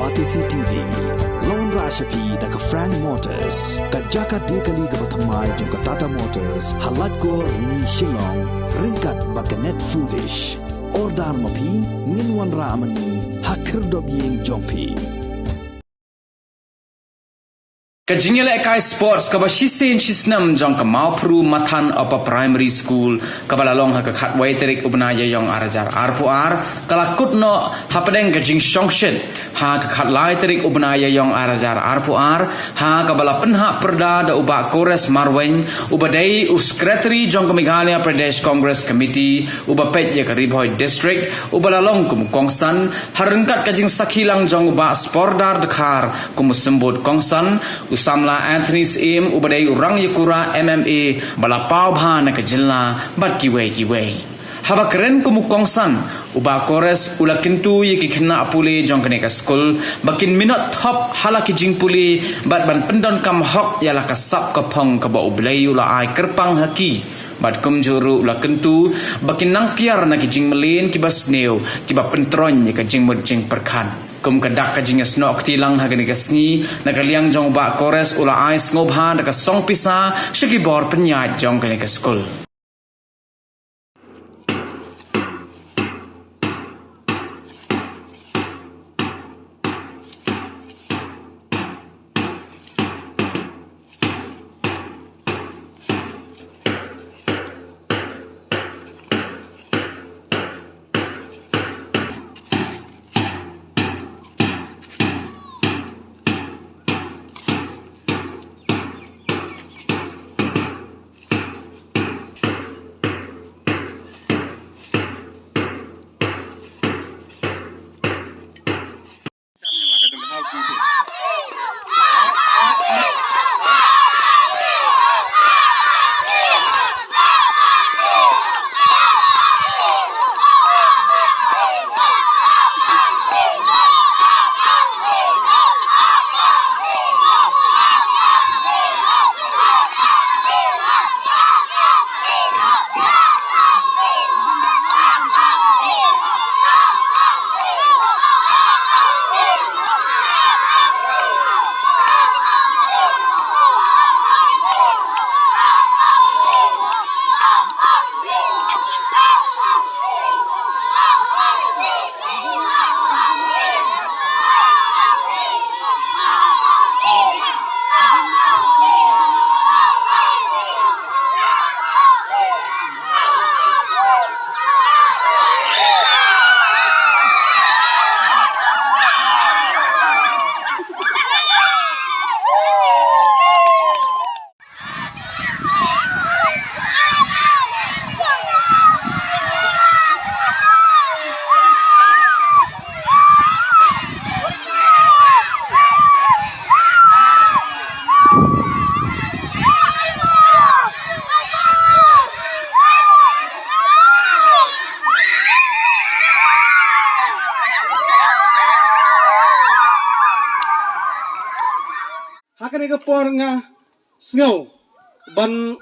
Batisi TV, Lone Rashapi da ka Frank Motors, ka Jaka Dekali ka Batamai jong ka Tata Motors, Halat ko ni Shillong, ringkat ba ka Net Foodish, Ordar Mapi, Ninwan Ramani, Hakir Dobyeng Jongpi. Kajingel ekai sports kaba shisen shisnam jong ka maupru mathan apa primary school kaba lalong ha ka khatwai terik ubnaya yong arajar arpu ar kala kutno hapadeng kajing shongshen ha ka khatlai terik ubnaya yong arajar arpu ar ha ka bala penha perda da uba kores marweng ubadai secretary jong ka Meghalaya Pradesh Congress Committee uba pet ya ka Ribhoi district uba lalong kum kongsan harengkat kajing sakhilang jong uba spordar dekhar kum sembut kongsan Usamla Anthony's aim ubadai urang yakura MMA bala pau bha na kajilla bat kiwei haba keren kumukongsan uba kores ula kintu yiki khna apule jong kane ka school bakin minot top halaki jing puli bat ban pendon kam hok yala ka sap ka phong ka ba ublai ula ai kerpang haki bat kumjuru ula kentu bakin nangkiar na kijing melin kibas neu kiba pentron ya ka jing mud jing perkhan kum kadak kajing snok tilang hagani kasni nakaliang jong ba kores ula ais ngobha ka song pisa shiki bor penyat jong kane ka school. Hakane ka por nga sngow ban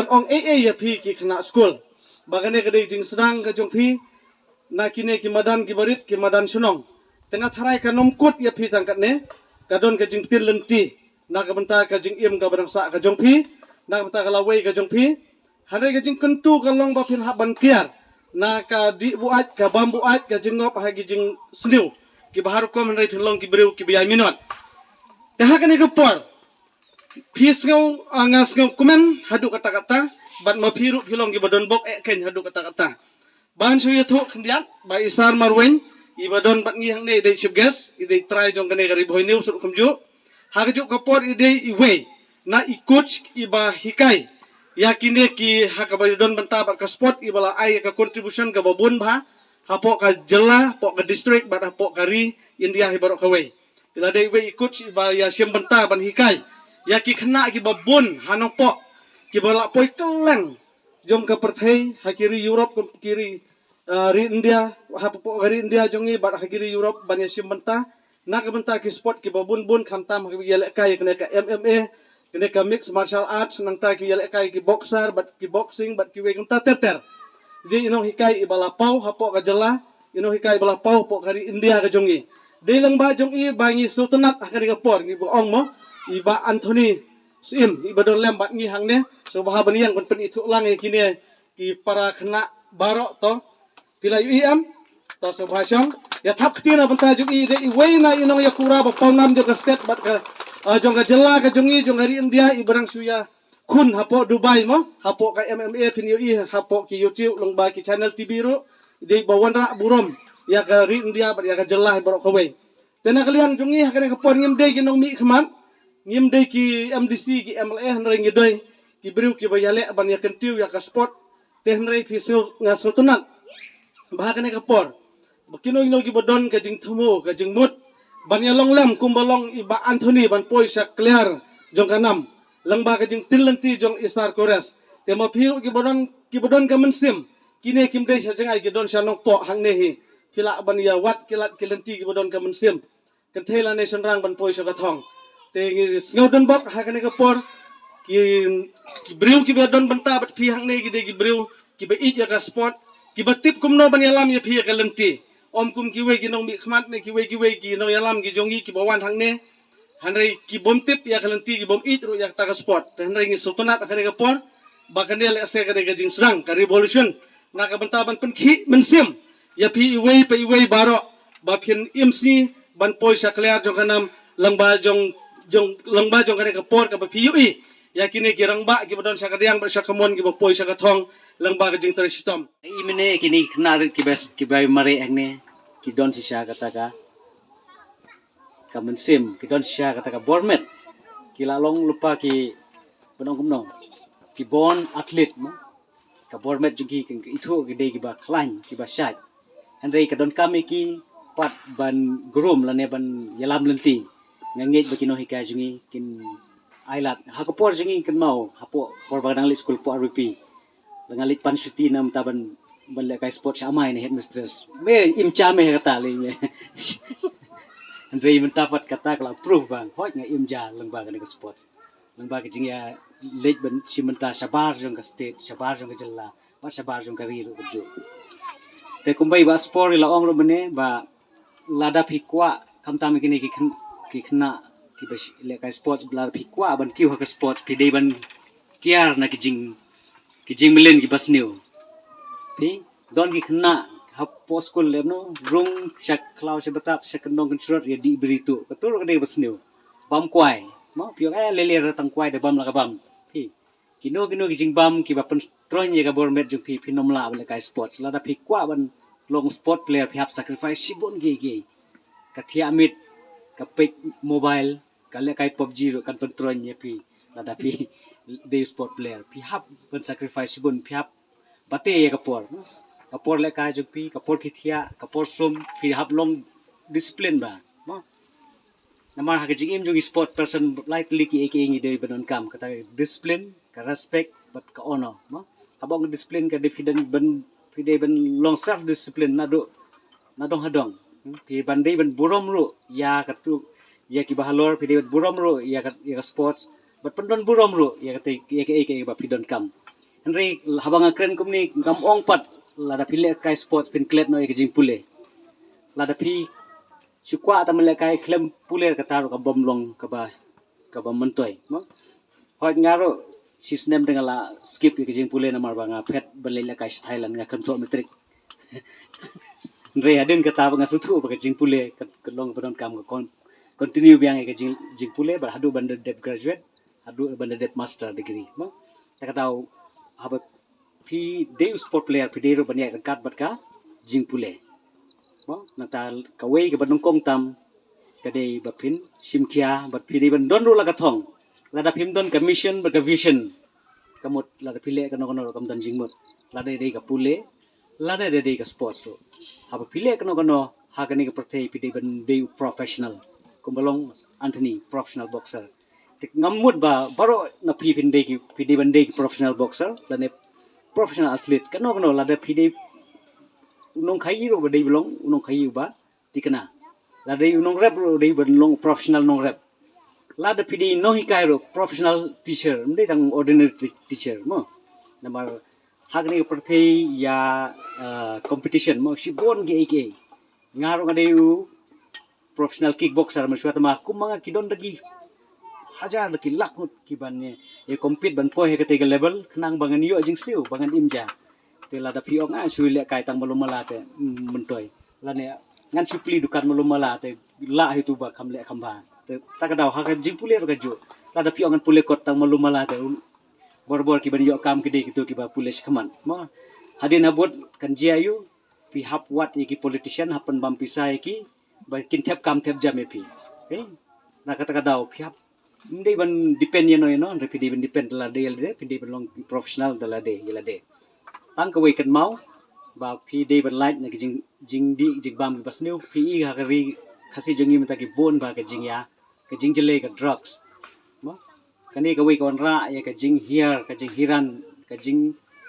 ong ya phi ki khna school bagane ka dei jing sedang ka jong phi na kine ki madan ki barit ki madan sunong tengah tharai ka nomkut ya phi tangkat ne ka don ka jing til lenti na ka benta ka jing im ka badang sa ka jong phi na ka benta ka lawai ka jong phi hare ka jing kentu ka long ba phin ha ban kiar na ka di buat ka bambu at ka jing ngop ha ki jing sniu ki bahar ko man rai phin long ki breu ki biya minot Hakane ka por phis ngau angas ngau kumen hadu kata-kata bat mapiru hilong gi badon bok ken hadu kata-kata ban suya thu khndiat ba isar marwen i badon bat ngi hang ne dei shibges i dei try jong kane gari boy new sur kumju hagju ka por i dei i we na i coach i ba hikai yakine ki hakaba don banta bat ka sport i bala ai ka contribution ka babun bha hapo ka jela po ka district bat hapo kari India hi barok ka we ila dei we ikut ba ya siam benta ban hikai ya ki khna ki babun hanong po ki bala poi keleng jong ka perthei hakiri Europe kom kiri ri India ha po ri India jongi bat hakiri Europe ban ya siam benta na ka benta ki sport ki babun bun khamtam ki yele kai kene ka MMA kene ka mixed martial arts nang ta ki yele kai ki boxer bat ki boxing bat ki we ta ter di inong hikai ibala pau ha po ka jela inong hikai bala pau po kari India ka jongi Di lang ba jong i bangi sultanat akan kapor ngi bo ong mo iba Anthony sim iba don lem bat ngi hang ne so bahaban yang pen itu lang kini ki para kena barok to pila yu am to so bhasyong ya thap ktina banta jong i de i weina inong ya kura ba pangam jo ka state bat ka jong ka jela ka jong i jong hari India i barang suya kun hapo Dubai mo hapo ka MMA pin yu i hapo ki YouTube long ba ki channel TV ro de bawan ra burom ya ka ri India bat ya ka jela barok ka we tena kalian jong i hakane ka pon ngim de ki nong mi khaman ngim de ki MDC ki MLA hanre ngi doy ki briu ki bayale ban ya kentiu ya ka sport tehnre fisul nga sultanat bahakane ka por bakino ino ki bodon ka jing thumo ka jing mut ban ya long lam kumbalong iba Anthony ban poi sa clear jong kanam lang ba ka jing tilanti jong isar kores te ma phiru ki bodon ka mensim kine kim de sa jangai ki don sa nong po hang ne hi kila ban ya wat kilat kilanti ki bodon ka mensim kan thela ne sanrang ban poi sa ka thong te snowden bok hakane ka por ki briu ki bodon banta bat phi hang ne ki de ki briu ki ba it ya ka sport ki ba tip kumno ban yalam ya phi ka lenti om kum ki we ki nong mi khmat ne ki we ki nong yalam ki jongi ki bawan hang ne hanrei ki bom tip ya ka lenti ki bom it ru ya ta ka sport hanrei ngi sultanat akane ka por bakane le ase ka de ka jing serang ka revolution na ka banta ban pen khi mensim ya phi we pe we baro ba phin imsi ban poi sa clear jong kanam langba jong kane ka por ka ba phi yu i ya kini kirang ba ki bodon sa kadiang ba sa kamon ki ba poi sa kathong lang ba ka jing tar sitom imene kini knar ki bes ki bay mare agne ki don si sya kata ka mensim ki don si sya kata ka bormet ki lalong lupa ki bonong kumno ki bon atlet mo ka bormet jugi itu ki de ki ba klan ki ba syat andre ka don kami ki pat ban grum lane ban yalam lenti ngangit bakino hikay jungi kin ailat hakapor jungi kin mau hapo por badang li school po RP langalit pansuti nam taban bala kay sport sa amay ni headmistress me imcha me kata li andre man tapat kata kala proof bang hoy nga imja lang ba ka sport lang ba ka jungi late ban simenta sabar jong ka state sabar jong ka jalla pa sabar jong ka rilo jo te kumbay ba sport ila ong ro bane ba lada phikwa kamtami kini ki khna ki bas le ka sports bla phikwa ban kiu ha ka sports pide ban kiar na ki jing melen ki bas new pi don ki khna ha post ko le no rung sak klau se batap sekendong kan surat ya di beritu betul ka de bas new bam kwai mo pio ka le le ratang kwai de bam la ka bam pi kino ki jing bam ki ba pen tron ye ka bormet jung pi nom la le ka sports la da phikwa ban long sport player pi hap sacrifice sibon ge kathia amit kapik mobile kale kai PUBG ro kan pentron ye pi lada pi de sport player pi hap ben sacrifice bun pi hap bate ye kapor le ka ju pi kapor khithia kapor sum pi hap long discipline ba no namar ha jing im ju sport person likely ki eke ngi de benon kam kata discipline ka respect but ka honor no abong discipline ka defident ben pi de ben long self discipline na dong hadong pi bandai ban burom ru ya katu ya ki bahalor pi ban burom ru ya ka sports bat pendon burom ru ya kate ya ke ba pi don kam henry habang kren kumni kam ong pat lada pile kai sports pin klet no ya jing pule lada pi sukwa ta mele kai klem pule ka taru ka bom long ka ba mentoy no hot ngaro sisnem dengan la skip ya jing pule na mar banga pet balele kai Thailand nga control metrik Andre adin kata bang sutu bang jing pule long badon kam ko continue biang ke jing pule bar hadu banda det graduate hadu banda det master degree mo ta kata haba pi de sport player pi de ro banya kat bat ka jing pule mo nata kawei ke badong kong tam ka de bapin simkia bat pi de ban don ro la ka thong la da phim don ka mission ba ka vision kamot la da pile ka no kam dan jing mot la de ka pule lada de ka sports so haba pile kano ha kani ka protei pide ban de professional kumbalong Anthony professional boxer tik ngamut ba baro na pin de ki pide ban de professional boxer dan professional athlete kano lada pide unong khai ro ba de belong unong khai ba tikana lada unong rep ro de ban long professional nong rep lada pide no hikai ro professional teacher mde tang ordinary teacher mo namar hagni perthei ya competition mo sibon ge ngaro ngade professional kickboxer mesuat mah kum mga kidon lagi hajar lagi lakut kibannya ya compete ban poe ketiga level kenang bangan yo jing siu bangan imja tela da piong sui le kai tang malum mala te mentoy lane ngan supli dukan malum mala te la itu ba kam le khamba te takadau ha jing pule ro gaju la da piong ngan pule kot tang malum mala te bor ki ban yo kam kide gitu ki ba pule shkaman ma hadin abot kan jiayu pi hap wat iki politician hapan bam pisai ki ba kin thep kam thep jam pi na kata kadau pi hap hindi ban depend yan no hindi ban depend la de hindi ban long professional la de yela de tang ka kan mau ba phi de ban like na jing di jing bam bas new phi ha kari khasi jongi mata ki bon ba ka jing ya ka jing jele ka drugs mo kani ka kon ra ya ka jing here ka jing hiran ka jing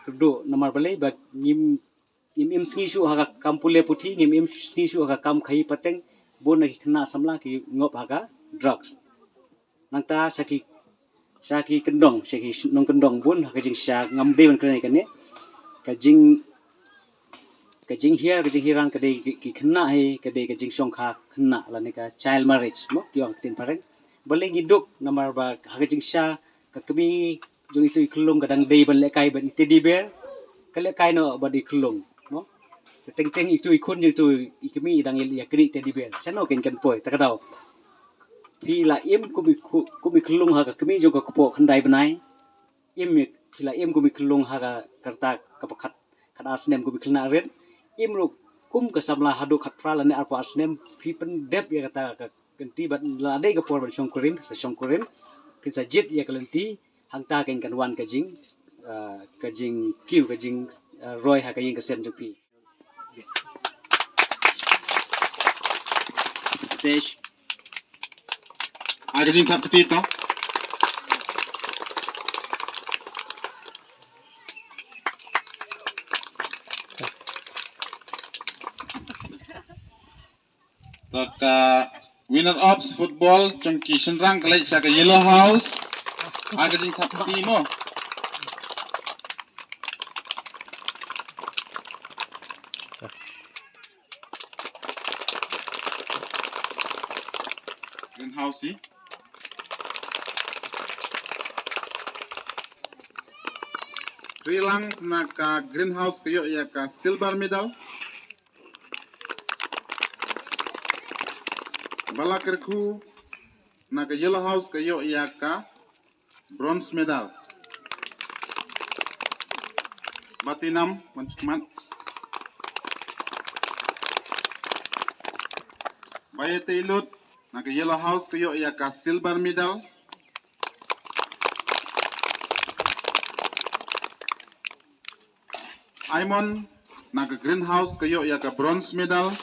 kudo namar bale ba ngim sngi shu ha ka kampule puthi ngim sngi shu ha ka kam khai pateng bon na ki khna samla ki ngop ha ka drugs nangta saki kendong saki nong kendong bun ka jing sya ngam de ban kene kane ka jing here ka jing hiran ka de ki khna he ka de ka jing song kha khna la ne ka child marriage mo kyong tin pareng bale ngiduk namar ba ka jing sya ka kami jong itu iklung kadang de ban le kai ban teddy bear ka le kai no ba di klung mo teng itu ikun itu ikami dang ya kri teddy bear chano ken kan poi takadau phi la im kumi klung ha ka kami jo ka ko khandai banai im phi la im kumi klung ha ka karta ka pakhat khat asnem kumi klna ren im ru kum ka samla hadu khat pra la ne arpa asnem phi pen dep ya kata ka kenti bat la de ka por ban shongkurim sa shongkurim kin sa jit ya kalenti hangta ken kan wan ka jing kiu ka jing roy ha ka yin ka sem jo pi stage Ada jing tak petit no. Tak winner of football chongki senrang kalai sa ka Yellow House. Ada jing tak petit mo. Greenhouse sih. Rilang naka greenhouse kayo ya ka silver medal. Balakerku naka yellow house kayo ya ka bronze medal. Batinam mancukman. Bayete ilut naka yellow house kayo ya ka silver medal. Aimon naga greenhouse kayo ya ka bronze medal.